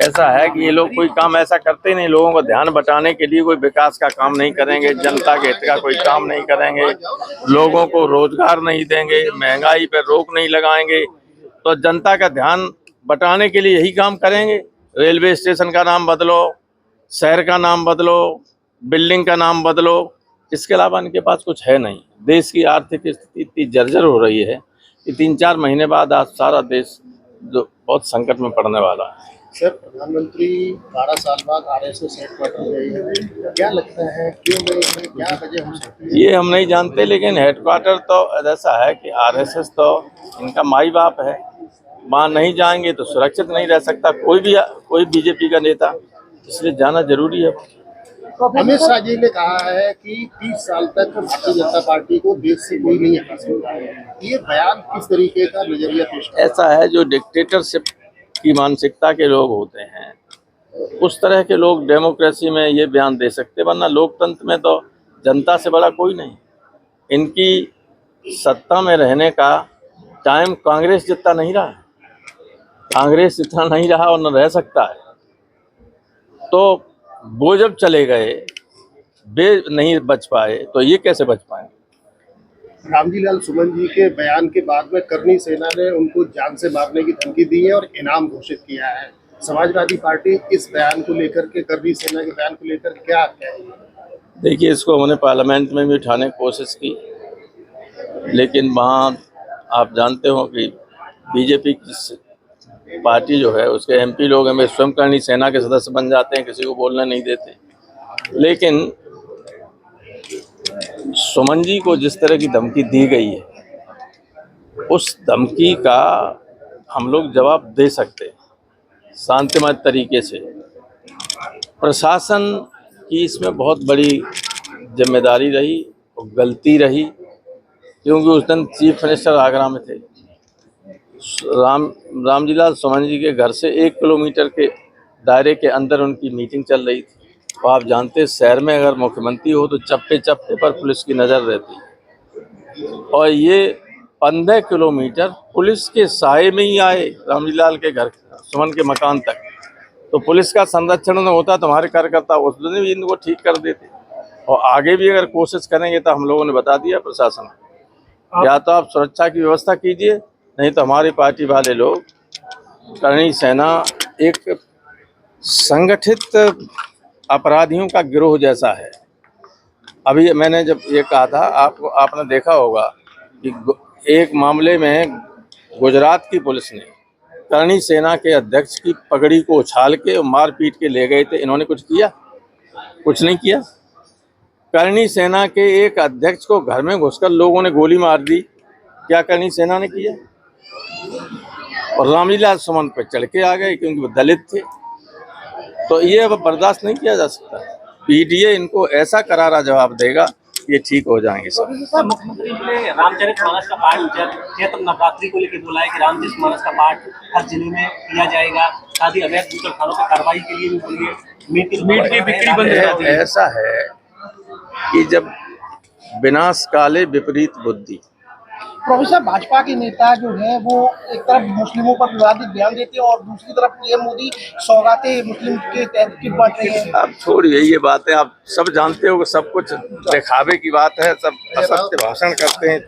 ऐसा है कि ये लोग कोई काम ऐसा करते नहीं, लोगों को ध्यान बटाने के लिए कोई विकास का काम नहीं करेंगे, जनता के हित का कोई काम नहीं करेंगे, लोगों को रोजगार नहीं देंगे, महंगाई पर रोक नहीं लगाएंगे, तो जनता का ध्यान बटाने के लिए यही काम करेंगे। रेलवे स्टेशन का नाम बदलो, शहर का नाम बदलो, बिल्डिंग का नाम बदलो, इसके अलावा इनके पास कुछ है नहीं। देश की आर्थिक स्थिति इतनी जर्जर हो रही है कि 3-4 महीने बाद आज सारा देश जो बहुत संकट में पड़ने वाला है। सर, प्रधानमंत्री 12 साल बाद आरएसएस हेडक्वार्टर गए हैं, क्या लगता है क्यों गए, क्या वजह हो सकती है? ये हम नहीं जानते, लेकिन हेडक्वार्टर तो ऐसा है कि आरएसएस तो इनका माई बाप है, वहाँ नहीं जाएंगे तो सुरक्षित नहीं रह सकता कोई बीजेपी का नेता, इसलिए जाना जरूरी है। अमित शाह जी ने कहा है कि 30 साल तक भारतीय जनता पार्टी को देश से कोई नहीं हटा सकता। ये बयान किस तरीके का नजरिया पेश करता है? ऐसा है, जो डिक्टेटरशिप की मानसिकता के लोग होते हैं उस तरह के लोग डेमोक्रेसी में ये बयान दे सकते, वरना लोकतंत्र में तो जनता से बड़ा कोई नहीं। इनकी सत्ता में रहने का टाइम कांग्रेस जितना नहीं रहा, कांग्रेस इतना नहीं रहा और न रह सकता है। तो वो जब चले गए, वे नहीं बच पाए, तो ये कैसे बच पाए? रामजी लाल सुमन जी के बयान के बाद में करनी सेना ने उनको जान से मारने की धमकी दी है और इनाम घोषित किया है। समाजवादी पार्टी इस बयान को लेकर के, करनी सेना के बयान को लेकर क्या कहेगी? देखिए, इसको हमने पार्लियामेंट में भी उठाने की कोशिश की, लेकिन वहाँ आप जानते हो कि बीजेपी की पार्टी जो है उसके एमपी लोग हमें स्वयं करनी सेना के सदस्य बन जाते हैं, किसी को बोलने नहीं देते। लेकिन सुमन जी को जिस तरह की धमकी दी गई है, उस धमकी का हम लोग जवाब दे सकते हैं शांतिमय तरीके से। प्रशासन की इसमें बहुत बड़ी जिम्मेदारी रही और गलती रही, क्योंकि उस दिन चीफ मिनिस्टर आगरा में थे। रामजी लाल सुमन जी के घर से 1 किलोमीटर के दायरे के अंदर उनकी मीटिंग चल रही थी। तो आप जानते हैं, शहर में अगर मुख्यमंत्री हो तो चप्पे चप्पे पर पुलिस की नज़र रहती है, और ये 15 किलोमीटर पुलिस के साए में ही आए रामजी लाल के घर, सुमन के मकान तक। तो पुलिस का संरक्षण न होता तो हमारे कार्यकर्ता उस दिन भी इनको ठीक कर देते, और आगे भी अगर कोशिश करेंगे तो हम लोगों ने बता दिया प्रशासन को, या तो आप सुरक्षा की व्यवस्था कीजिए, नहीं तो हमारी पार्टी वाले लोग, करनी सेना एक संगठित अपराधियों का गिरोह जैसा है। अभी मैंने जब ये कहा था, आपने देखा होगा कि एक मामले में गुजरात की पुलिस ने करनी सेना के अध्यक्ष की पगड़ी को उछाल के और मार पीट के ले गए थे। इन्होंने कुछ किया? कुछ नहीं किया। करनी सेना के एक अध्यक्ष को घर में घुसकर लोगों ने गोली मार दी, क्या करनी सेना ने किया? और रामजी लाल सुमन पर चढ़ के आ गए क्योंकि वो दलित थे। तो ये अब बर्दाश्त नहीं किया जा सकता। पीटीए इनको ऐसा करारा जवाब देगा, ये ठीक हो जाएंगे सब। मुख्यमंत्री ने रामचरितमानस का पाठ चैत्र नवरात्रि को लेकर बोला है कि रामचरितमानस का पाठ हर जिले में किया जाएगा, साथ ही अवैध बूचड़खानों पर कार्रवाई के लिए भी बोलिए, मीट की बिक्री बंद हो जाती है। ऐसा है कि जब विनाश काले विपरीत बुद्धि। प्रोफेसर, भाजपा के नेता जो है वो एक तरफ मुस्लिमों पर विवादित बयान देते हैं और दूसरी तरफ पीएम मोदी सौगातें मुस्लिम के तहत की बांट रहे हैं। आप छोड़िए ये बातें, आप सब जानते हो कि सब कुछ दिखावे की बात है, सब असत्य भाषण करते हैं।